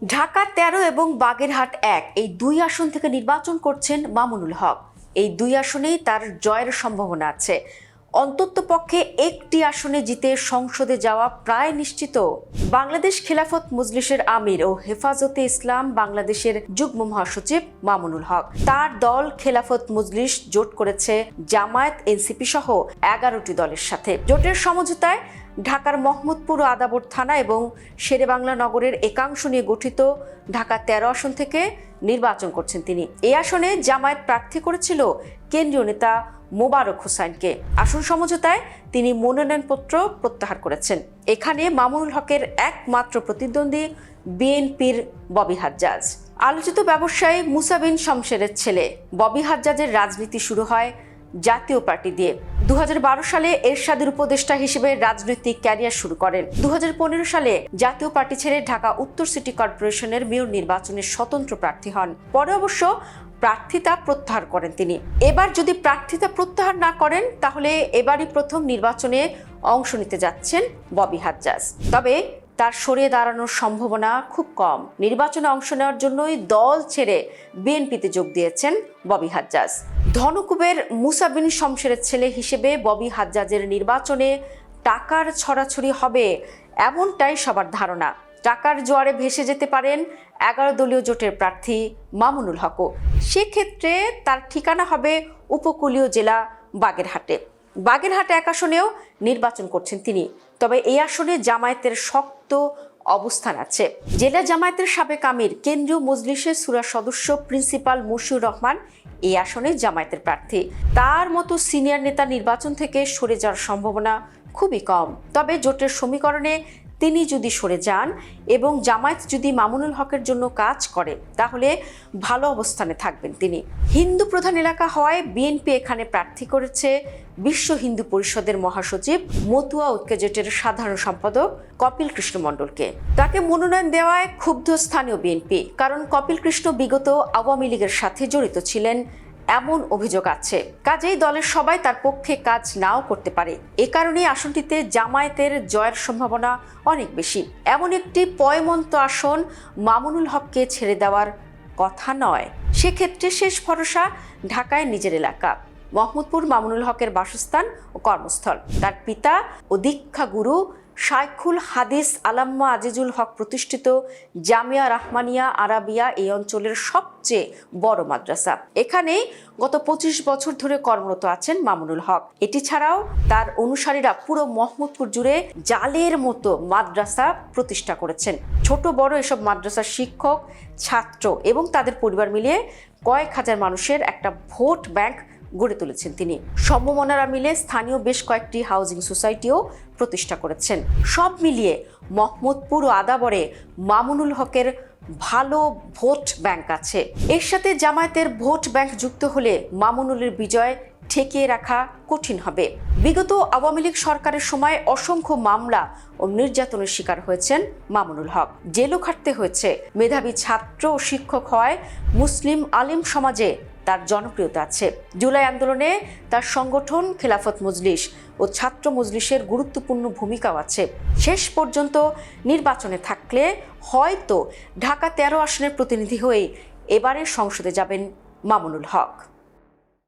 ঢাকা ১৩ এবং বাগেরহাট ১ এই দুই আসন থেকে নির্বাচন করছেন মামুনুল হক। এই দুই আসনেই তার জয়ের সম্ভাবনা আছে। অন্ততপক্ষে একটি আসনে জিতে সংসদে যাওয়া প্রায় নিশ্চিত। বাংলাদেশ খিলাফত মজলিসের আমির ও হেফাজতে ইসলাম বাংলাদেশের যুগ্ম মহাসচিব মামুনুল হক। তার দল খেলাফত মজলিস জোট করেছে জামায়াত, এনসিপি সহ ১১টি দলের সাথে। জোটের সমঝোতায় ঢাকার মোহাম্মদপুর ও আদাবর থানা এবং শেরেবাংলা নগরের একাংশ নিয়ে গঠিত ঢাকা ১৩ আসন থেকে নির্বাচন করছেন তিনি। এই আসনে জামায়াত প্রার্থী করেছিল কেন্দ্রীয় নেতা মোবারক হোসাইনকে। আসন সমঝোতায় তিনি মনোনয়নপত্র প্রত্যাহার করেছেন। এখানে মামুনুল হকের একমাত্র প্রতিদ্বন্দ্বী বিএনপির ববি হাজ্জাজ। আলোচিত ব্যবসায়ী মুসা বিন শমশেরের ছেলে ববি হাজ্জাজের রাজনীতি শুরু হয় জাতীয় পার্টি দিয়ে। ২০১২ সালে এরশাদের উপদেষ্টা হিসেবে রাজনৈতিক ক্যারিয়ার শুরু করেন। ২০১৫ সালে জাতীয় পার্টি ছেড়ে ঢাকা উত্তর সিটি কর্পোরেশনের মেয়র নির্বাচনের স্বতন্ত্র প্রার্থী হন। পরে অবশ্য প্রার্থিতা প্রত্যাহার করেন তিনি। এবার যদি প্রার্থিতা প্রত্যাহার না করেন তাহলে এবারই প্রথম নির্বাচনে অংশ নিতে যাচ্ছেন ববি হাজ্জাজ। তবে তার সরিয়ে দাঁড়ানোর সম্ভাবনা খুব কম। নির্বাচনে অংশ নেওয়ার জন্যই দল ছেড়ে বিএনপিতে যোগ দিয়েছেন ববি হাজ্জাজ। ধনকুবের মুসা বিন শমশেরের ছেলে হিসেবে ববি হাজ্জাজের নির্বাচনে টাকার ছড়াছড়ি হবে এমনটাই সবার ধারণা। টাকার জোয়ারে ভেসে যেতে পারেন ১১ দলীয় জোটের প্রার্থী মামুনুল হকও। সেক্ষেত্রে তার ঠিকানা হবে উপকূলীয় জেলা বাগেরহাটে। বাগেরহাট ১ আসনেও নির্বাচন করছেন তিনি। তবে এই আসনে জামায়াতের শক্ত অবস্থান আছে। জেলা জামায়াতের সাবেক আমির, কেন্দ্রীয় মজলিসের শূরা সদস্য প্রিন্সিপাল মশিউর রহমান এই আসনে জামায়াতের প্রার্থী। তার মতো সিনিয়র নেতা নির্বাচন থেকে সরে যাওয়ার সম্ভাবনা খুবই কম। তবে জোটের সমীকরণে তিনি যদি সরে যান এবং জামায়াত যদি মামুনুল হকের জন্য কাজ করে তাহলে ভালো অবস্থানে থাকবেন তিনি। হিন্দু প্রধান এলাকা হওয়ায় বিএনপি এখানে প্রার্থী করেছে বিশ্ব হিন্দু পরিষদের মহাসচিব, মতুয়া ঐক্য জোটের সাধারণ সম্পাদক কপিল কৃষ্ণ মণ্ডলকে। তাকে মনোনয়ন দেওয়ায় ক্ষুব্ধ স্থানীয় বিএনপি, কারণ কপিল কৃষ্ণ বিগত আওয়ামী লীগের সাথে জড়িত ছিলেন এমন অভিযোগ আছে। কাজেই দলের সবাই তার পক্ষে কাজ নাও করতে পারে। এ কারণে আসনটিতে জামায়াতের জয়ের সম্ভাবনা অনেক বেশি। এমন একটি পয়মন্ত আসন মামুনুল হককে ছেড়ে দেওয়ার কথা নয়। সেক্ষেত্রে শেষ ভরসা ঢাকায় নিজের এলাকা। মোহাম্মদপুর মামুনুল হকের বাসস্থান ও কর্মস্থল। তার পিতা ও দীক্ষা গুরু শাইখুল হাদিস আল্লামা আজিজুল হক প্রতিষ্ঠিত জামিয়া রাহমানিয়া আরাবিয়া এই অঞ্চলের সবচেয়ে বড় মাদ্রাসা। এখানেই গত ২৫ বছর ধরে কর্মরত আছেন মামুনুল হক। এটি ছাড়াও তার অনুসারীরা পুরো মোহাম্মদপুর জুড়ে জালের মতো মাদ্রাসা প্রতিষ্ঠা করেছেন। ছোট বড় এসব মাদ্রাসার শিক্ষক, ছাত্র এবং তাদের পরিবার মিলিয়ে কয়েক হাজার মানুষের একটা ভোট ব্যাংক গড়ে তুলেছেন তিনি। সম্ভাবনারা মিলে স্থানীয় বেশ কয়েকটি হাউজিং সোসাইটিও প্রতিষ্ঠা করেছেন। সব মিলিয়ে মোহাম্মদপুর ও আদাবরে মামুনুল হকের ভালো ভোট ব্যাংক আছে। এর সাথে জামায়াতের ভোট ব্যাংক যুক্ত হলে মামুনুলের বিজয় ঠেকিয়ে রাখা কঠিন হবে। বিগত আওয়ামী লীগ সরকারের সময় অসংখ্য মামলা ও নির্যাতনের শিকার হয়েছেন মামুনুল হক। জেলও খাটতে হয়েছে। মেধাবী ছাত্র ও শিক্ষক হয় মুসলিম আলিম সমাজে তার জনপ্রিয়তা আছে। জুলাই আন্দোলনে তার সংগঠন খেলাফত মজলিস ও ছাত্র মজলিসের গুরুত্বপূর্ণ ভূমিকাও আছে। শেষ পর্যন্ত নির্বাচনে থাকলে হয়তো ঢাকা ১৩ আসনের প্রতিনিধি হয়ে এবারের সংসদে যাবেন মামুনুল হক।